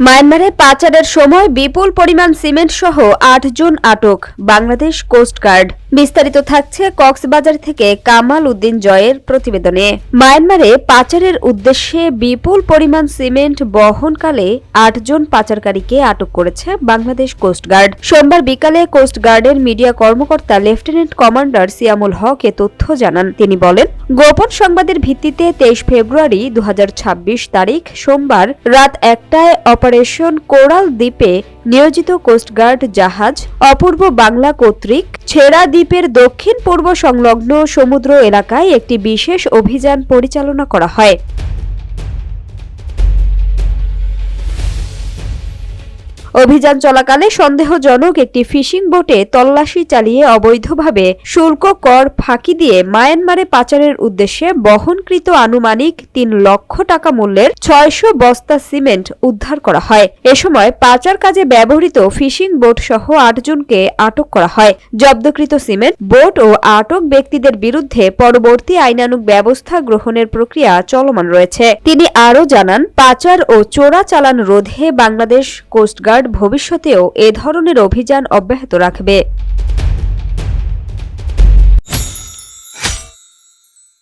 মায়ানমারে পাচারের সময় বিপুল পরিমাণ সিমেন্ট সহ ৮ জন আটক, বাংলাদেশ কোস্টগার্ড। বিস্তারিত থাকছে কক্সবাজার থেকে কামাল উদ্দিন জয়ের প্রতিবেদনে। মায়ানমারে পাচারের উদ্দেশ্যে বিপুল পরিমাণ সিমেন্ট বহনকালে ৮ জন পাচারকারীকে আটক করেছে বাংলাদেশ কোস্টগার্ড। সোমবার বিকালে কোস্টগার্ডের মিডিয়া কর্মকর্তা লেফটেন্যান্ট কমান্ডার সিয়ামুল হক এ তথ্য জানান। তিনি বলেন, গোপন সংবাদের ভিত্তিতে ২৩ ফেব্রুয়ারি ২০২৬ তারিখ সোমবার রাত ১টায় অপারেশন কোরাল দ্বীপে নিয়োজিত কোস্টগার্ড জাহাজ অপূর্ব বাংলা কর্তৃক ছেড়া দ্বীপের দক্ষিণ পূর্ব সংলগ্ন সমুদ্র এলাকায় একটি বিশেষ অভিযান পরিচালনা করা হয়। অভিযান চলাকালে সন্দেহজনক একটি ফিশিং বোটে তল্লাশি চালিয়ে অবৈধভাবে শুল্ক কর ফাঁকি দিয়ে মায়ানমারে পাচারের উদ্দেশ্যে বহনকৃত আনুমানিক ৩ লক্ষ টাকা মূল্যের ৬০০ বস্তা সিমেন্ট উদ্ধার করা হয়। এ সময় পাচার কাজে ব্যবহৃত ফিশিং বোট সহ ৮ জনকে আটক করা হয়। জব্দকৃত সিমেন্ট, বোট ও আটক ব্যক্তিদের বিরুদ্ধে পরবর্তী আইনানুগ ব্যবস্থা গ্রহণের প্রক্রিয়া চলমান রয়েছে। তিনি আরও জানান, পাচার ও চোরাচালান রোধে বাংলাদেশ কোস্টগার্ড ভবিষ্যতেও এ ধরনের অভিযান অব্যাহত রাখবে।